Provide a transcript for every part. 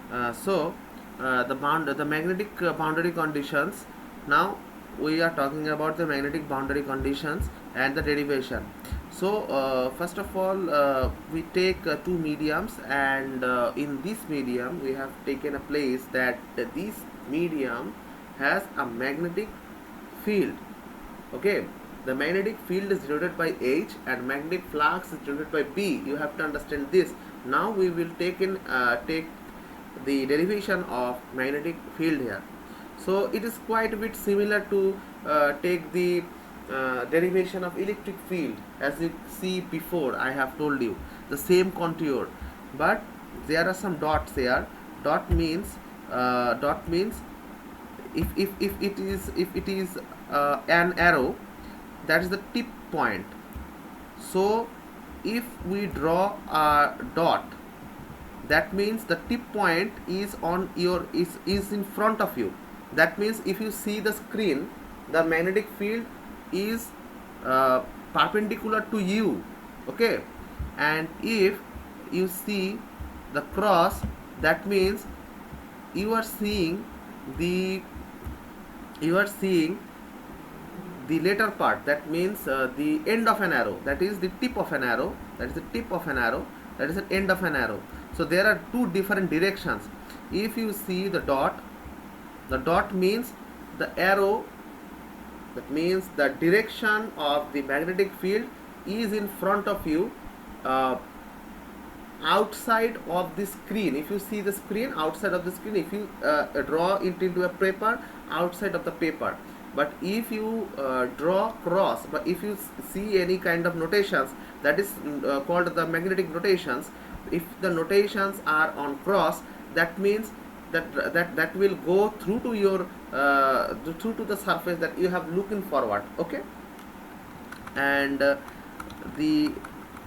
The magnetic boundary conditions. Now we are talking about the magnetic boundary conditions and the derivation. So first of all, we take two mediums, and in this medium we have taken a place that this medium has a magnetic field. Okay, the magnetic field is denoted by H and magnetic flux is denoted by B. You have to understand this. Now we will take the derivation of magnetic field here. So it is quite a bit similar to take the derivation of electric field. As you see before, I have told you the same contour, but there are some dots here. Dot means if it is an arrow, that is the tip point. So if we draw a dot, that means the tip point is on your is in front of you. That means if you see the screen, the magnetic field is perpendicular to you. Okay, and if you see the cross, that means you are seeing the you are seeing the later part. That means the end of an arrow, that is the tip of an arrow, that is the tip of an arrow, that is the end of an arrow. So there are two different directions. If you see the dot means the arrow, that means the direction of the magnetic field is in front of you, outside of the screen. If you see the screen, outside of the screen, if you draw it into a paper, outside of the paper. But if you draw cross, but if you see any kind of notations, that is called the magnetic notations. If the notations are on cross, that means that will go through to your through to the surface that you have looking forward. Okay, and the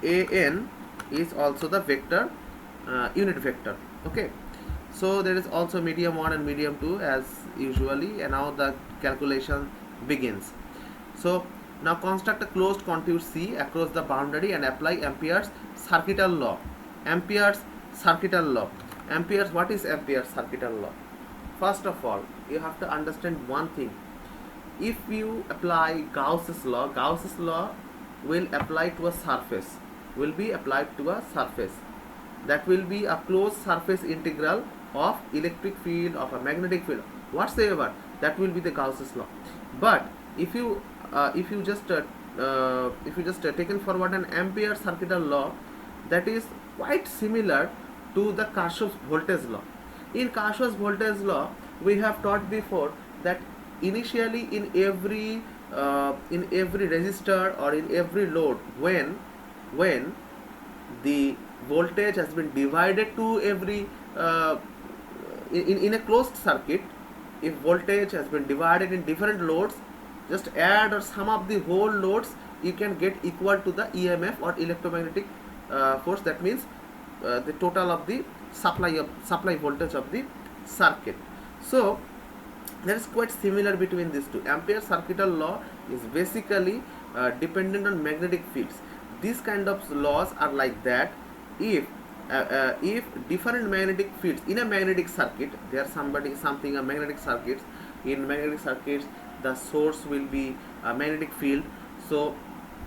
an is also the vector, unit vector. Okay, so there is also medium 1 and medium 2 as usually, and now the calculation begins. So now construct a closed contour C across the boundary and apply Ampere's circuital law. Ampere's circuital law. What is Ampere's circuital law? First of all, you have to understand one thing. If you apply Gauss's law will apply to a surface, will be applied to a surface. That will be a closed surface integral of electric field, of a magnetic field, whatsoever. That will be the Gauss's law. But if you just taken forward an Ampere circuital law, that is quite similar to the Kirchhoff's voltage law. In Kirchhoff's voltage law, we have taught before that initially in every resistor or in every load, when the voltage has been divided to every in a closed circuit, if voltage has been divided in different loads, just add or sum up the whole loads, you can get equal to the EMF or electromagnetic force. That means the total of the supply voltage of the circuit. So that is quite similar between these two. Ampere's circuital law is basically dependent on magnetic fields. These kind of laws are like that. If different magnetic fields in a magnetic circuit, there something a magnetic circuits. In magnetic circuits, the source will be a magnetic field. So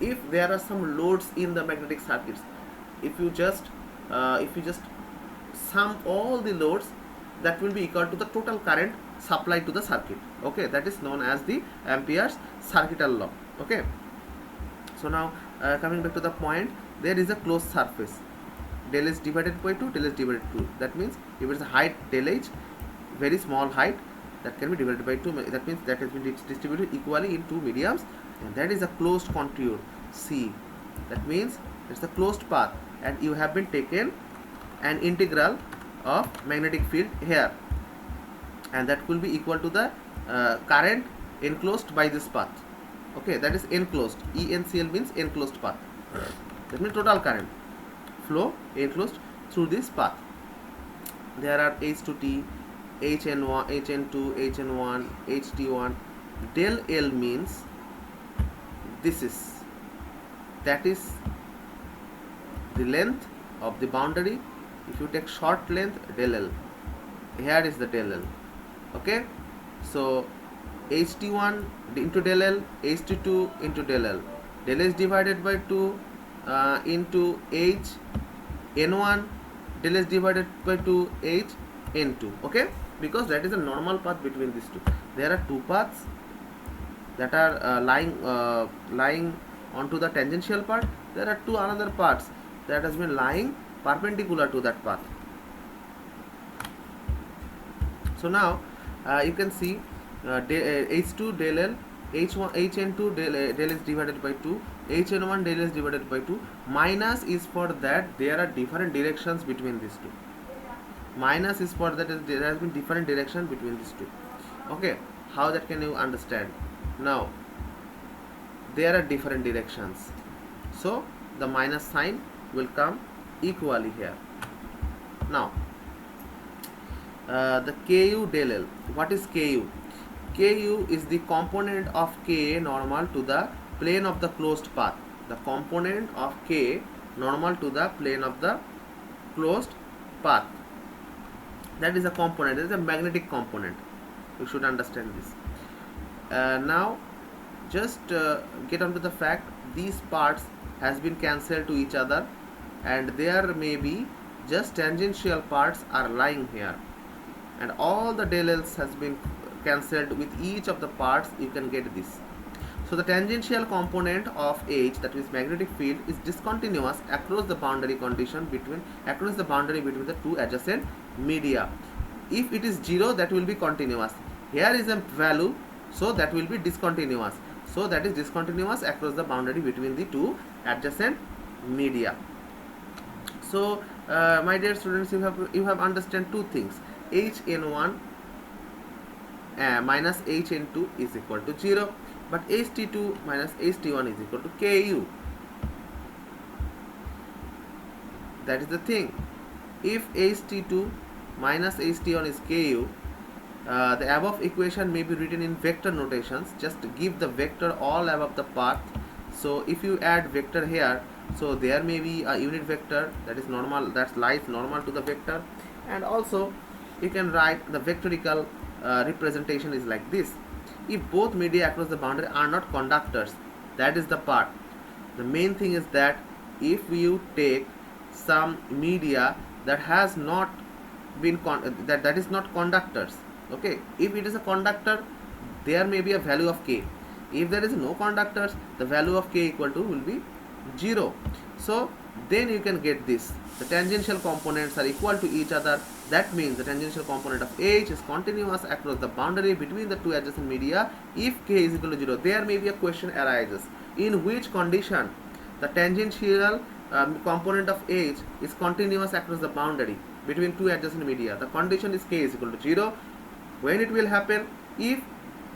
if there are some loads in the magnetic circuits, if you just sum all the loads, that will be equal to the total current supplied to the circuit. Okay, that is known as the Ampere's circuital law. Okay, so now coming back to the point, there is a closed surface. Del H divided by 2, del H divided by 2. That means if it is a height del H, very small height, that can be divided by 2. That means that has been distributed equally in two mediums, and that is a closed contour C. That means it's a closed path, and you have been taken an integral of magnetic field here, and that will be equal to the current enclosed by this path. Okay, that is enclosed. ENCL means enclosed path. That means total current flow enclosed through this path. There are H to T, HN1, HN2, HN1, HT1. Del L means this is, that is the length of the boundary. If you take short length, del L. here is the del L. Okay, so ht1 into del L, ht2 into del L. Del L is divided by 2 into h n1, del L is divided by 2 h n2. Okay, because that is a normal path between these two. There are two paths that are lying onto the tangential part. There are two another parts that has been lying perpendicular to that path. So now you can see h2 del L, h1 hn2 del is divided by 2, hn1 del is divided by 2. Minus is for that there are different directions between these two. Minus is for that there has been different direction between these two. Okay, how that can you understand? Now there are different directions, so the minus sign will come equally here. Now the ku del L. What is ku? Ku is the component of k normal to the plane of the closed path. The component of k normal to the plane of the closed path. That is a component. That is a magnetic component. You should understand this. Now just get on to the fact these parts has been cancelled to each other, and there may be just tangential parts are lying here, and all the del L's has been cancelled with each of the parts. You can get this. So the tangential component of H, that is magnetic field, is discontinuous across the boundary between the two adjacent media. If it is 0, that will be continuous. Here is a value, so that will be discontinuous. So that is discontinuous across the boundary between the two adjacent media. So my dear students, you have understand two things. hn1 minus hn2 is equal to 0, but ht2 minus ht1 is equal to ku. That is the thing. If ht2 minus ht1 is ku, the above equation may be written in vector notations. Just give the vector all above the path. So if you add vector here, so there may be a unit vector that is normal, that lies normal to the vector, and also you can write the vectorical representation is like this. If both media across the boundary are not conductors, that is the part. The main thing is that if you take some media that has not been that is not conductors, okay, if it is a conductor, there may be a value of k. If there is no conductors, the value of k equal to will be 0. So then you can get this. The tangential components are equal to each other. That means the tangential component of H is continuous across the boundary between the two adjacent media if k is equal to 0. There may be a question arises, in which condition the tangential component of H is continuous across the boundary between two adjacent media. The condition is k is equal to 0. When it will happen? If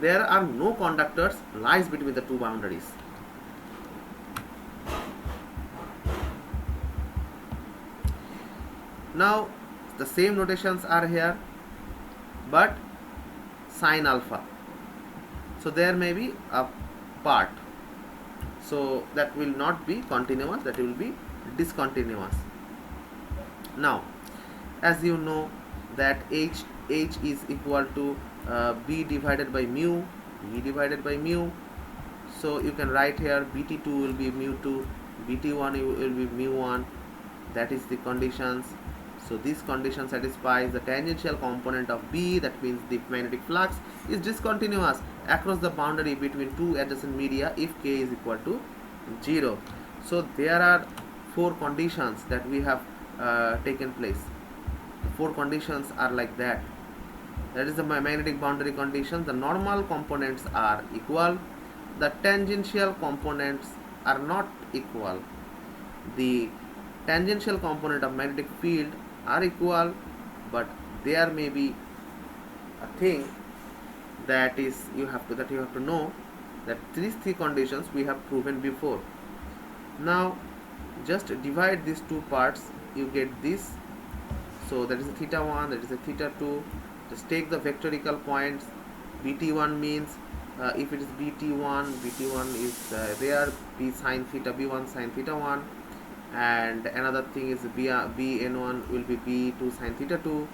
there are no conductors lies between the two boundaries. Now the same notations are here, but sin alpha. So there may be a part, so that will not be continuous, that will be discontinuous. Now as you know that h is equal to b divided by mu, so you can write here bt2 will be mu2, bt1 will be mu1. That is the conditions. So this condition satisfies the tangential component of B, that means the magnetic flux is discontinuous across the boundary between two adjacent media if k is equal to 0. So there are 4 conditions that we have taken place. The 4 conditions are like that. That is the magnetic boundary condition. The normal components are equal. The tangential components are not equal. The tangential component of magnetic field are equal, but there may be a thing that is you have to know that these 3 conditions we have proven before. Now just divide these 2 parts, you get this. So that is a theta 1, that is a theta 2. Just take the vectorical points. bt1 means if it is bt1 is there, b sine theta b1 sine theta 1, and another thing is bn1 will be b2 sine theta 2.